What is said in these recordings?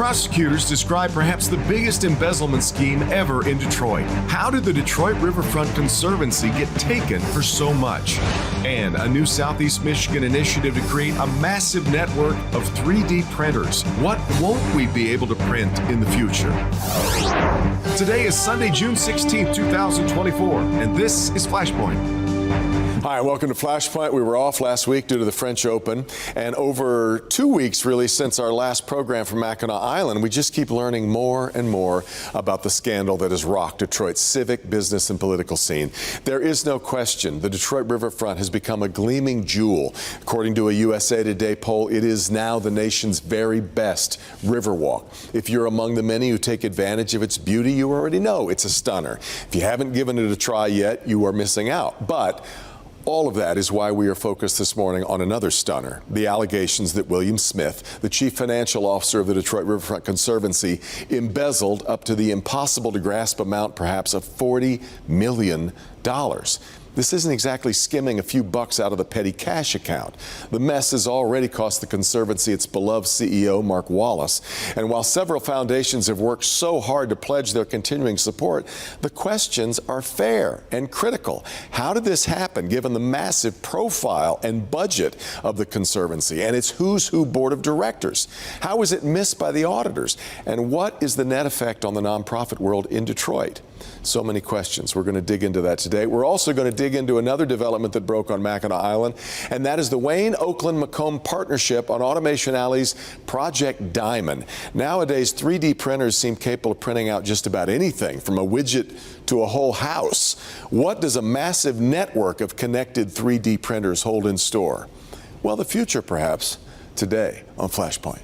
Prosecutors describe perhaps the biggest embezzlement scheme ever in Detroit. How did the Detroit Riverfront Conservancy get taken for so much? And a new Southeast Michigan initiative to create a massive network of 3D printers. What won't we be able to print in the future? Today is Sunday, June 16th, 2024, and this is Flashpoint. Hi, welcome to Flashpoint. We were off last week due to the French Open, and over 2 weeks really since our last program from Mackinac Island, we just keep learning more and more about the scandal that has rocked Detroit's civic, business, and political scene. There is no question the Detroit Riverfront has become a gleaming jewel. According to a USA Today poll, it is now the nation's very best riverwalk. If you're among the many who take advantage of its beauty, you already know it's a stunner. If you haven't given it a try yet, you are missing out. But all of that is why we are focused this morning on another stunner, the allegations that William Smith, the chief financial officer of the Detroit Riverfront Conservancy, embezzled up to the impossible to grasp amount, perhaps, of $40 million. This isn't exactly skimming a few bucks out of the petty cash account. The mess has already cost the Conservancy its beloved CEO, Mark Wallace. And while several foundations have worked so hard to pledge their continuing support, the questions are fair and critical. How did this happen, given the massive profile and budget of the Conservancy and its who's who board of directors? How was it missed by the auditors? And what is the net effect on the nonprofit world in Detroit? So many questions. We're going to dig into that today. We're also going to dig into another development that broke on Mackinac Island, and that is the Wayne Oakland Macomb partnership on Automation Alley's Project Diamond. Nowadays, 3D printers seem capable of printing out just about anything, from a widget to a whole house. What does a massive network of connected 3D printers hold in store? Well, the future, perhaps, today on Flashpoint.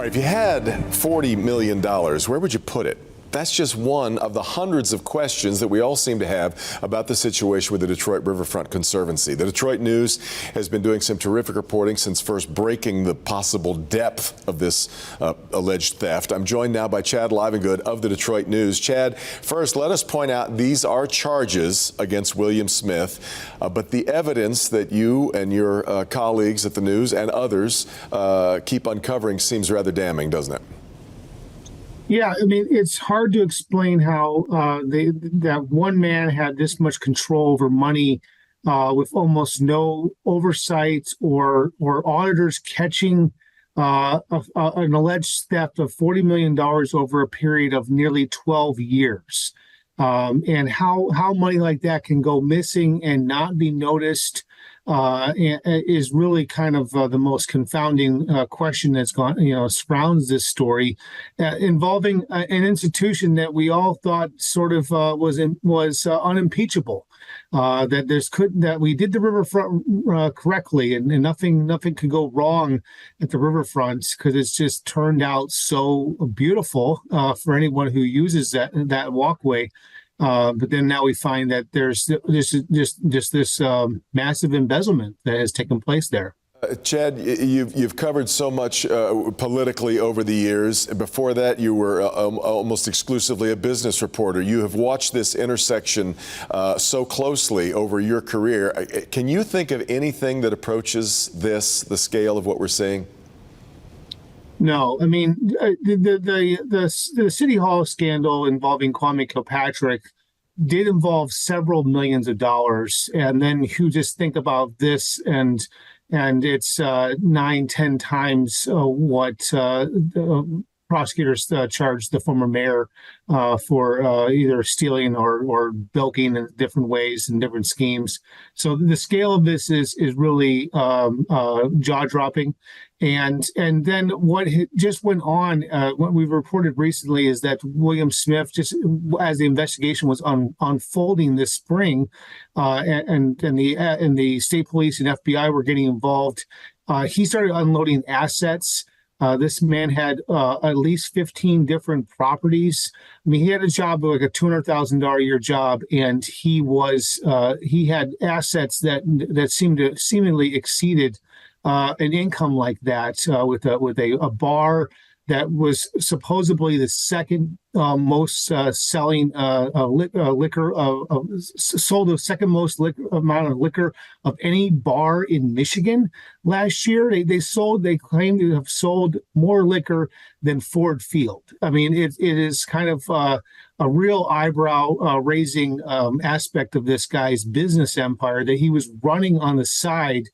If you had $40 million, where would you put it? That's just one of the hundreds of questions that we all seem to have about the situation with the Detroit Riverfront Conservancy. The Detroit News has been doing some terrific reporting since first breaking the possible depth of this alleged theft. I'm joined now by Chad Livengood of the Detroit News. Chad, first, let us point out these are charges against William Smith, but the evidence that you and your colleagues at the News and others keep uncovering seems rather damning, doesn't it? Yeah, I mean, it's hard to explain how that one man had this much control over money with almost no oversight or auditors catching an alleged theft of $40 million over a period of nearly 12 years. And how money like that can go missing and not be noticed is really kind of the most confounding question that's surrounds this story, involving an institution that we all thought sort of was unimpeachable. That we did the riverfront correctly, and nothing could go wrong at the riverfront because it's just turned out so beautiful for anyone who uses that walkway. But then now we find that there's this massive embezzlement that has taken place there. Chad, you've covered so much politically over the years. Before that, you were almost exclusively a business reporter. You have watched this intersection so closely over your career. Can you think of anything that approaches the scale of what we're seeing? No, I mean, the City Hall scandal involving Kwame Kilpatrick did involve several millions of dollars. And then you just think about this and it's 9-10 times what the prosecutors charged the former mayor for either stealing or bilking in different ways and different schemes. So the scale of this is really jaw-dropping. And then what just went on, what we've reported recently is that William Smith, just as the investigation was unfolding this spring, and the state police and FBI were getting involved, he started unloading assets. This man had at least 15 different properties. I mean, he had a job, like a $200,000 a year job, and he had assets that seemingly exceeded an income like that, with a bar. that was supposedly the second most selling liquor, sold the second most amount of liquor of any bar in Michigan last year. They claim to have sold more liquor than Ford Field. I mean, it is kind of a real eyebrow raising aspect of this guy's business empire that he was running on the side.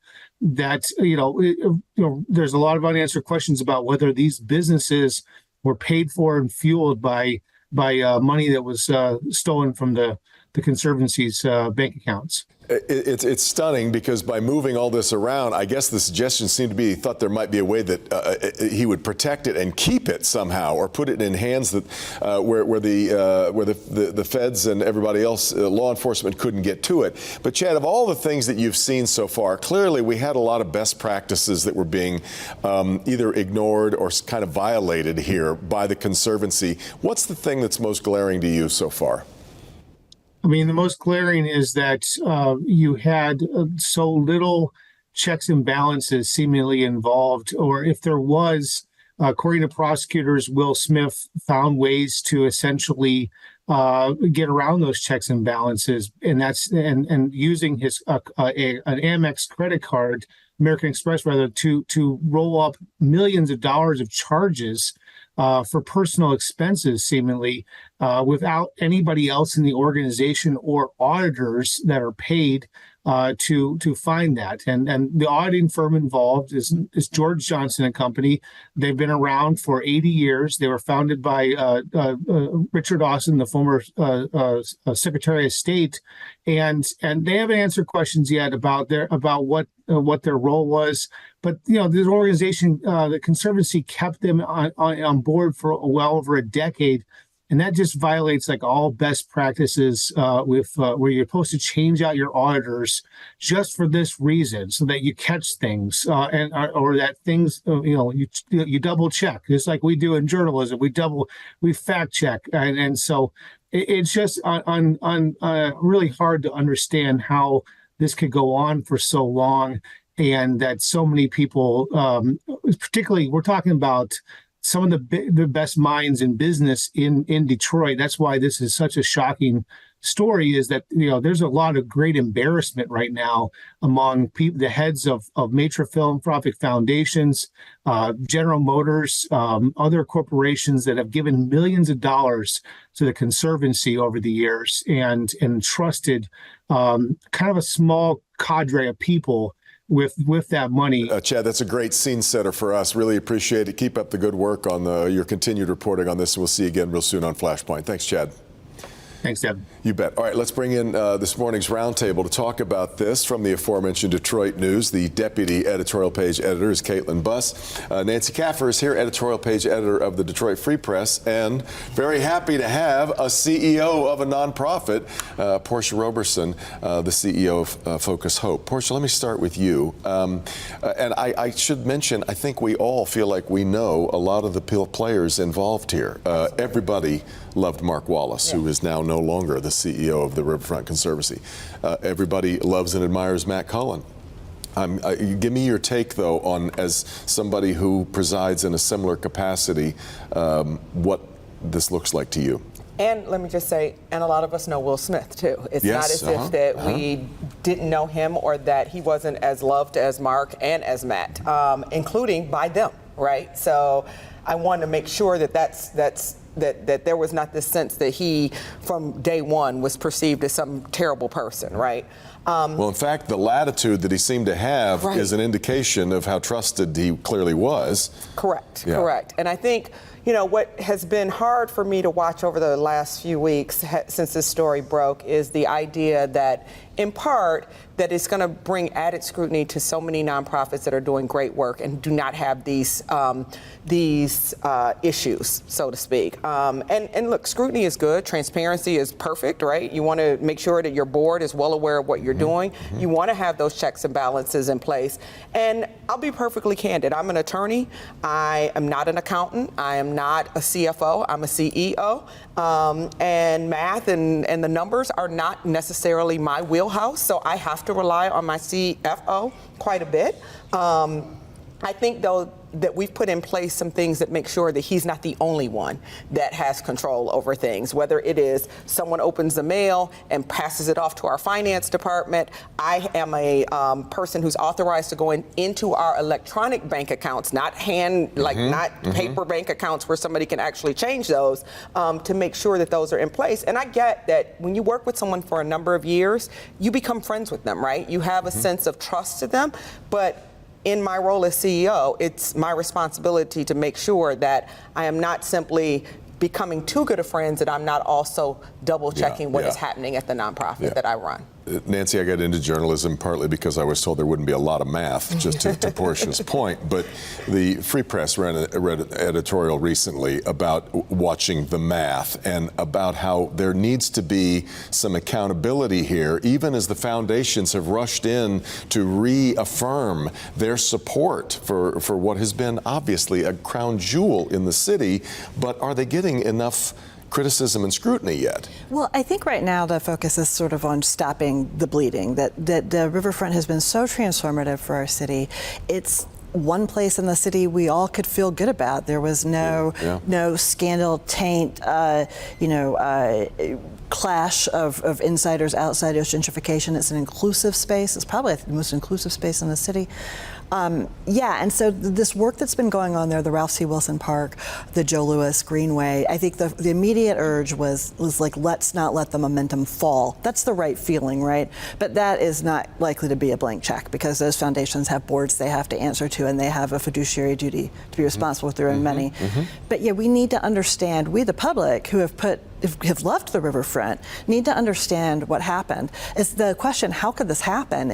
That there's a lot of unanswered questions about whether these businesses were paid for and fueled by money that was stolen from the Conservancy's bank accounts. It's stunning because by moving all this around, I guess the suggestion seemed to be he thought there might be a way that he would protect it and keep it somehow, or put it in hands that where the feds and everybody else, law enforcement, couldn't get to it. But Chad, of all the things that you've seen so far, clearly we had a lot of best practices that were being either ignored or kind of violated here by the Conservancy. What's the thing that's most glaring to you so far? I mean, the most glaring is that you had so little checks and balances seemingly involved, or if there was, according to prosecutors, Will Smith found ways to essentially get around those checks and balances, and that's and using his an Amex credit card, American Express rather, to roll up millions of dollars of charges for personal expenses, seemingly, without anybody else in the organization or auditors that are paid to find that. And the auditing firm involved is George Johnson and Company. They've been around for 80 years. They were founded by Richard Austin, the former Secretary of State, and they haven't answered questions yet about what their role was. But this organization, the Conservancy, kept them on board for well over a decade. And that just violates like all best practices with where you're supposed to change out your auditors just for this reason, so that you catch things or that things you double check, just like we do in journalism. We fact check, and so it's just really hard to understand how this could go on for so long, and that so many people, particularly we're talking about some of the best minds in business in Detroit. That's why this is such a shocking story, is that there's a lot of great embarrassment right now among the heads of major philanthropic foundations, General Motors, other corporations that have given millions of dollars to the Conservancy over the years and trusted kind of a small cadre of people with that money. Chad, that's a great scene setter for us. Really appreciate it. Keep up the good work on your continued reporting on this, and we'll see you again real soon on Flashpoint. Thanks, Chad. Thanks, Deb. You bet. All right, let's bring in this morning's roundtable to talk about this from the aforementioned Detroit News. The deputy editorial page editor is Caitlin Buss. Nancy Kaffer is here, editorial page editor of the Detroit Free Press, and very happy to have a CEO of a nonprofit, Portia Roberson, the CEO of Focus Hope. Portia, let me start with you. And I should mention, I think we all feel like we know a lot of the players involved here. Everybody loved Mark Wallace, who is now no longer the CEO of the Riverfront Conservancy. Everybody loves and admires Matt Cullen. Give me your take, though, on, as somebody who presides in a similar capacity, what this looks like to you. And let me just say, and a lot of us know Will Smith, too. It's not as if that we didn't know him or that he wasn't as loved as Mark and as Matt, including by them, right? So I want to make sure that that there was not this sense that he, from day one, was perceived as some terrible person, right? Well, in fact, the latitude that he seemed to have is an indication of how trusted he clearly was. Correct, correct. And I think, what has been hard for me to watch over the last few weeks since this story broke is the idea that, in part, that it's going to bring added scrutiny to so many nonprofits that are doing great work and do not have these issues, so to speak. And look, scrutiny is good. Transparency is perfect, right? You want to make sure that your board is well aware of what you're doing. You want to have those checks and balances in place. And I'll be perfectly candid. I'm an attorney. I am not an accountant. I am not a CFO. I'm a CEO. And math and the numbers are not necessarily my wheelhouse, so I have to rely on my CFO quite a bit. I think, though, that we've put in place some things that make sure that he's not the only one that has control over things, whether it is someone opens the mail and passes it off to our finance department. I am a person who's authorized to go into our electronic bank accounts, not paper bank accounts where somebody can actually change those, to make sure that those are in place. And I get that when you work with someone for a number of years, you become friends with them, right? You have a sense of trust to them, but in my role as CEO, it's my responsibility to make sure that I am not simply becoming too good of friends, that I'm not also double checking what is happening at the nonprofit that I run. Nancy, I got into journalism partly because I was told there wouldn't be a lot of math, just to Portia's point. But the Free Press ran an editorial recently about watching the math and about how there needs to be some accountability here, even as the foundations have rushed in to reaffirm their support for what has been obviously a crown jewel in the city. But are they getting enough criticism and scrutiny yet? Well, I think right now the focus is sort of on stopping the bleeding, that the riverfront has been so transformative for our city. It's one place in the city we all could feel good about. There was no scandal, taint, clash of insiders, outsiders, gentrification. It's an inclusive space. It's probably the most inclusive space in the city. And so this work that's been going on there, the Ralph C. Wilson Park, the Joe Louis Greenway, I think the immediate urge was like, let's not let the momentum fall. That's the right feeling, right? But that is not likely to be a blank check, because those foundations have boards they have to answer to, and they have a fiduciary duty to be responsible with their own money. But yeah, we need to understand, we the public who have loved the riverfront need to understand what happened. Is the question, how could this happen?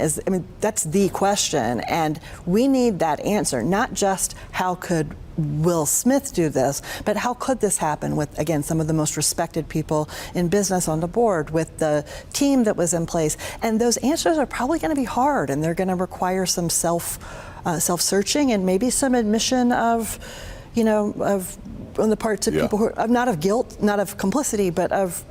That's the question, and we need that answer, not just how could Will Smith do this, but how could this happen with, again, some of the most respected people in business on the board, with the team that was in place. And those answers are probably going to be hard, and they're going to require some self-searching and maybe some admission of on the parts of people who are not of guilt, not of complicity, but of,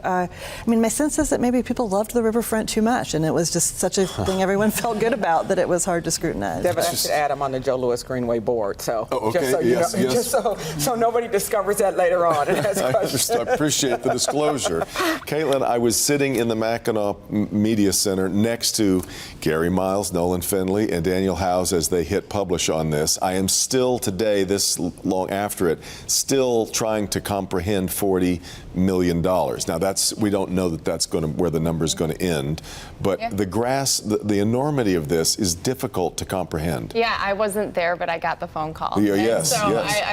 my sense is that maybe people loved the riverfront too much, and it was just such a thing everyone felt good about that it was hard to scrutinize. Devin, I should add, I'm on the Joe Louis Greenway board, so just so nobody discovers that later on. I appreciate the disclosure. Caitlin, I was sitting in the Mackinac Media Center next to Gary Miles, Nolan Finley, and Daniel Howes as they hit publish on this. I am still today, this long after it, still trying to comprehend $40 million. Now, we don't know that's where the number is going to end, but the enormity of this is difficult to comprehend. Yeah, I wasn't there, but I got the phone call. Yes.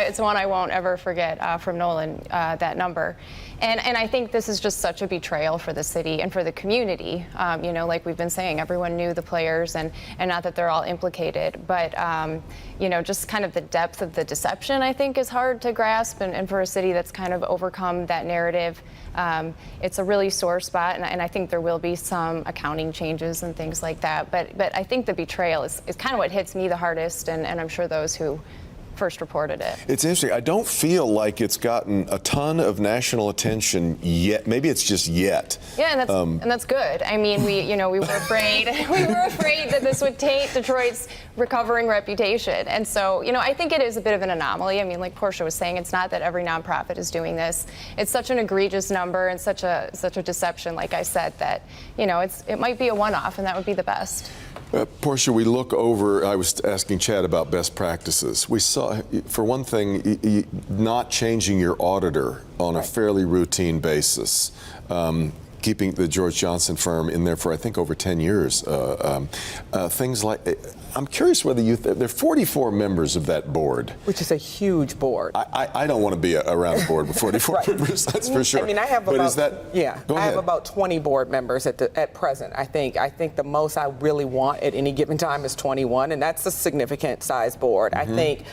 It's one I won't ever forget from Nolan, that number. And I think this is just such a betrayal for the city and for the community. Like we've been saying, everyone knew the players, and not that they're all implicated, but just kind of the depth of the deception, I think, is hard to grasp. And for a city that's kind of overcome that narrative, it's a really sore spot. And I think there will be some accounting changes and things like that. But I think the betrayal is kind of what hits me the hardest, and I'm sure those who first reported it. It's interesting. I don't feel like it's gotten a ton of national attention yet. Maybe it's just yet. Yeah, and that's good. I mean, we were afraid that this would taint Detroit's recovering reputation. And so, I think it is a bit of an anomaly. I mean, like Portia was saying, it's not that every nonprofit is doing this. It's such an egregious number and such a deception, like I said, that, it might be a one-off, and that would be the best. Portia, we look over, I was asking Chad about best practices. We saw, for one thing, not changing your auditor on a fairly routine basis. Keeping the George Johnson firm in there for, I think, over 10 years. Things like, I'm curious whether there are 44 members of that board. Which is a huge board. I don't want to be around a board with 44 members, that's for sure. I mean, I have about 20 board members at present. I think the most I really want at any given time is 21, and that's a significant size board. I think,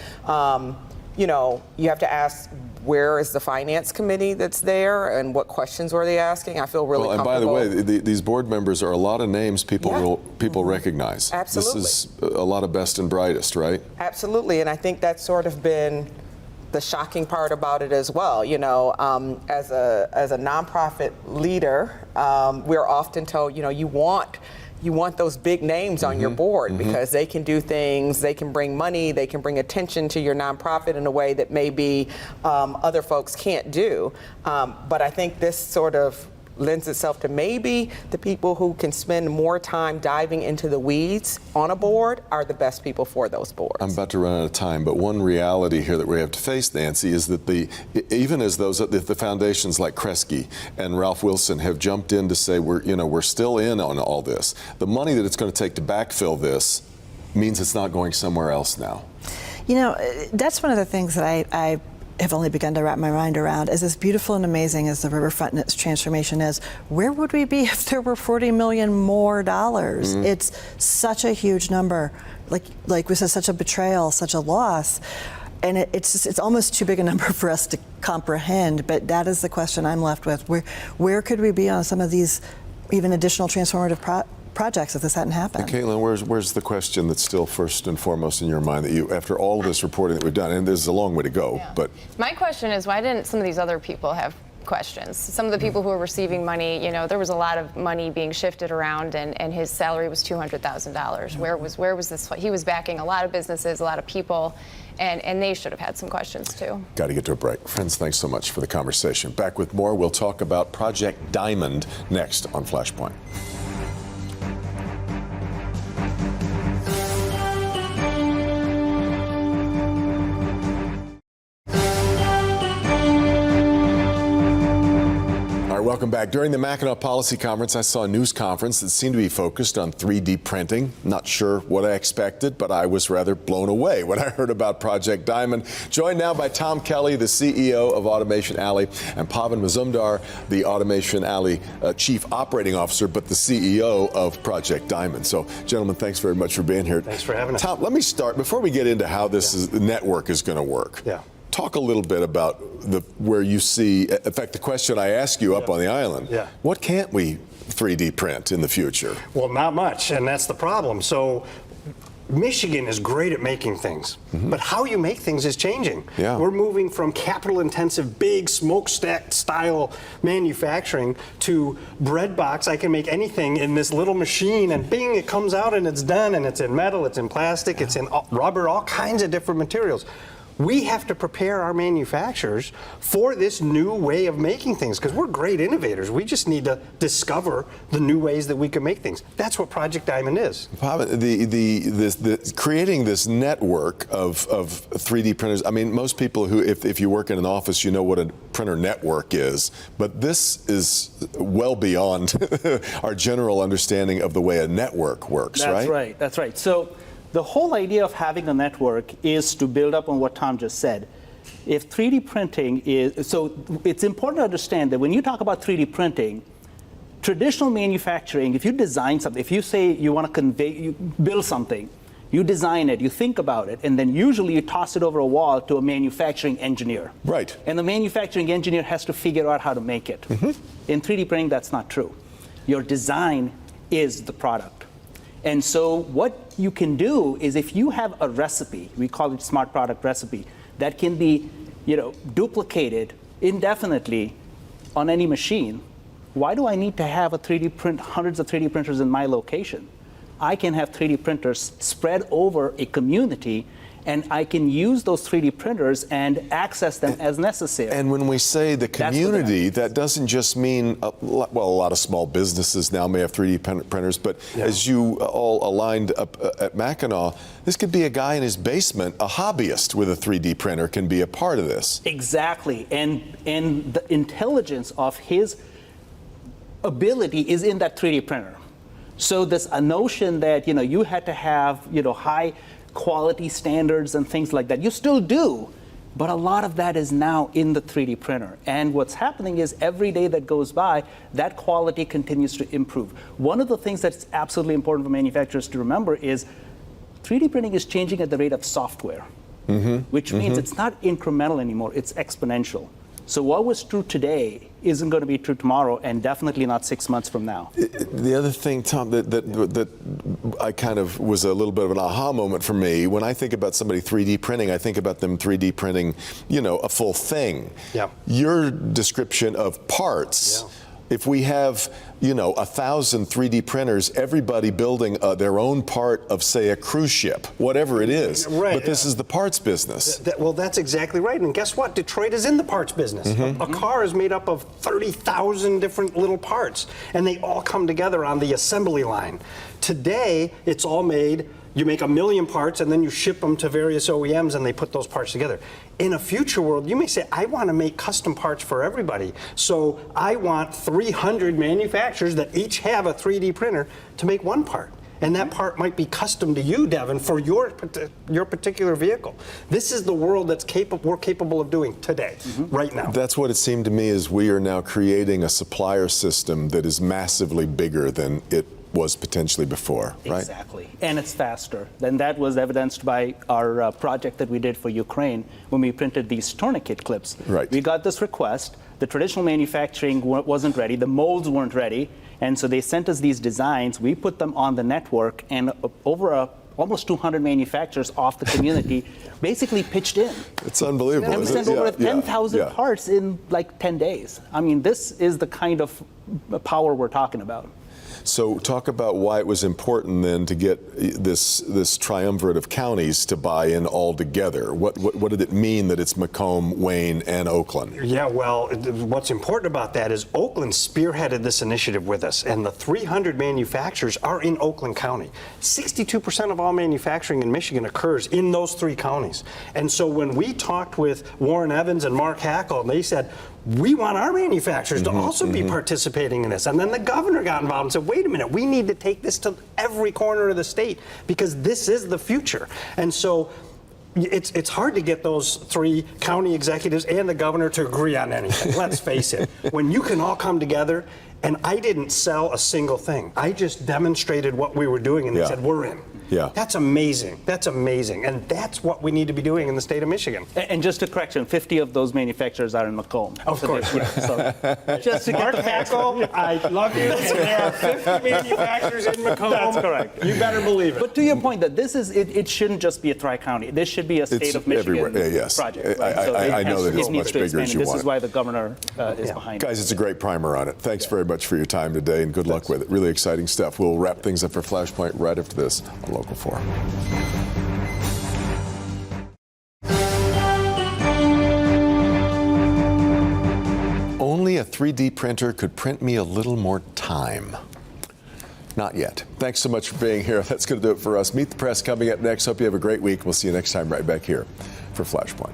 you have to ask, where is the finance committee that's there, and what questions were they asking? I feel really comfortable. And by the way, these board members are a lot of names people recognize. Absolutely. This is a lot of best and brightest, right? Absolutely, and I think that's sort of been the shocking part about it as well. As a nonprofit leader, we're often told, you want you want those big names on your board because they can do things, they can bring money, they can bring attention to your nonprofit in a way that maybe other folks can't do. But I think this sort of lends itself to maybe the people who can spend more time diving into the weeds on a board are the best people for those boards. I'm about to run out of time, but one reality here that we have to face, Nancy, is that even as the foundations like Kresge and Ralph Wilson have jumped in to say we're still in on all this, the money that it's going to take to backfill this means it's not going somewhere else now. You know, that's one of the things that I have only begun to wrap my mind around. As beautiful and amazing as the riverfront and its transformation is, where would we be if there were $40 million more dollars? It's such a huge number. Like we said, such a betrayal, such a loss. And it's almost too big a number for us to comprehend, but that is the question I'm left with. Where could we be on some of these even additional transformative projects if this hadn't happened? Caitlin, where's the question that's still first and foremost in your mind that you, after all of this reporting that we've done, and there's a long way to go, but... My question is, why didn't some of these other people have questions? Some of the people who were receiving money, there was a lot of money being shifted around, and his salary was $200,000. Where was this? He was backing a lot of businesses, a lot of people, and they should have had some questions too. Got to get to a break. Friends, thanks so much for the conversation. Back with more. We'll talk about Project Diamond next on Flashpoint. Welcome back. During the Mackinac Policy Conference, I saw a news conference that seemed to be focused on 3D printing. Not sure what I expected, but I was rather blown away when I heard about Project Diamond. Joined now by Tom Kelly, the CEO of Automation Alley, and Pavan Mazumdar, the Automation Alley Chief Operating Officer, but the CEO of Project Diamond. So, gentlemen, thanks very much for being here. Thanks for having us. Tom, let me start, before we get into how this network is going to work. Yeah. Talk a little bit about where you see, in fact, the question I asked you up on the island. Yeah. What can't we 3D print in the future? Well, not much, and that's the problem. So Michigan is great at making things, but how you make things is changing. Yeah. We're moving from capital-intensive, big smokestack style manufacturing to bread box. I can make anything in this little machine, and bing, it comes out and it's done, and it's in metal, it's in plastic, it's in rubber, all kinds of different materials. We have to prepare our manufacturers for this new way of making things because we're great innovators. We just need to discover the new ways that we can make things. That's what Project Diamond is. Creating this network of 3D printers. I mean, most people who, if you work in an office, you know what a printer network is, but this is well beyond our general understanding of the way a network works, right? That's right. That's right. So the whole idea of having a network is to build up on what Tom just said. If 3D printing is, so it's important to understand that when you talk about 3D printing, traditional manufacturing, if you design something, if you say you want to you build something, you design it, you think about it, and then usually you toss it over a wall to a manufacturing engineer. Right. And the manufacturing engineer has to figure out how to make it. In 3D printing, that's not true. Your design is the product. And so what you can do is if you have a recipe, we call it smart product recipe, that can be, duplicated indefinitely on any machine, why do I need to have hundreds of 3D printers in my location? I can have 3D printers spread over a community, and I can use those 3D printers and access them as necessary. And when we say the community, that doesn't just mean, a lot of small businesses now may have 3D printers, but as you all aligned up at Mackinac, this could be a guy in his basement, a hobbyist with a 3D printer can be a part of this. Exactly, and the intelligence of his ability is in that 3D printer. So this a notion that you had to have high quality standards and things like that. You still do, but a lot of that is now in the 3D printer. And what's happening is every day that goes by, that quality continues to improve. One of the things that's absolutely important for manufacturers to remember is 3D printing is changing at the rate of software, which means it's not incremental anymore, it's exponential. So what was true today isn't going to be true tomorrow, and definitely not 6 months from now. The other thing, Tom, that I kind of was a little bit of an aha moment for me, when I think about somebody 3D printing, I think about them 3D printing, a full thing. Yeah. Your description of parts if we have, 1,000 3D printers, everybody building their own part of, say, a cruise ship, whatever it is. Right, but this is the parts business. Well, that's exactly right. And guess what? Detroit is in the parts business. A car is made up of 30,000 different little parts, and they all come together on the assembly line. Today, it's all made. You make 1 million parts and then you ship them to various OEMs and they put those parts together. In a future world, you may say, I want to make custom parts for everybody. So I want 300 manufacturers that each have a 3D printer to make one part. And that part might be custom to you, Devin, for your particular vehicle. This is the world that's we're capable of doing today, right now. That's what it seemed to me, is we are now creating a supplier system that is massively bigger than it was potentially before, right? Exactly, and it's faster. And that was evidenced by our project that we did for Ukraine when we printed these tourniquet clips. Right. We got this request. The traditional manufacturing wasn't ready. The molds weren't ready. And so they sent us these designs. We put them on the network, and almost 200 manufacturers off the community basically pitched in. It's unbelievable. And we sent over 10,000 parts in like 10 days. I mean, this is the kind of power we're talking about. So talk about why it was important then to get this triumvirate of counties to buy in all together. What did it mean that it's Macomb, Wayne, and Oakland? Yeah, well, what's important about that is Oakland spearheaded this initiative with us, and the 300 manufacturers are in Oakland County. 62% of all manufacturing in Michigan occurs in those 3 counties. And so when we talked with Warren Evans and Mark Hackle, they said, we want our manufacturers to also be participating in this. And then the governor got involved and said, wait a minute, we need to take this to every corner of the state because this is the future. And so it's hard to get those 3 county executives and the governor to agree on anything. Let's face it. When you can all come together, and I didn't sell a single thing. I just demonstrated what we were doing, and they said, we're in. Yeah. That's amazing. That's amazing. And that's what we need to be doing in the state of Michigan. And just a correction, 50 of those manufacturers are in Macomb. Of course. Yeah, so just to Mark get the facts Hackle, I love you. And there are 50 manufacturers in Macomb. That's correct. You better believe it. But to your point, that this is, it shouldn't just be a tri-county. This should be a state of Michigan everywhere. Yes. project. I know that it's much bigger as you this want is it. why the governor is behind it. Guys, it's a great primer on it. Thanks very much for your time today, and good luck with it. Really exciting stuff. We'll wrap things up for Flashpoint right after this on Local 4. Only a 3D printer could print me a little more time. Not yet. Thanks so much for being here. That's going to do it for us. Meet the Press coming up next. Hope you have a great week. We'll see you next time right back here for Flashpoint.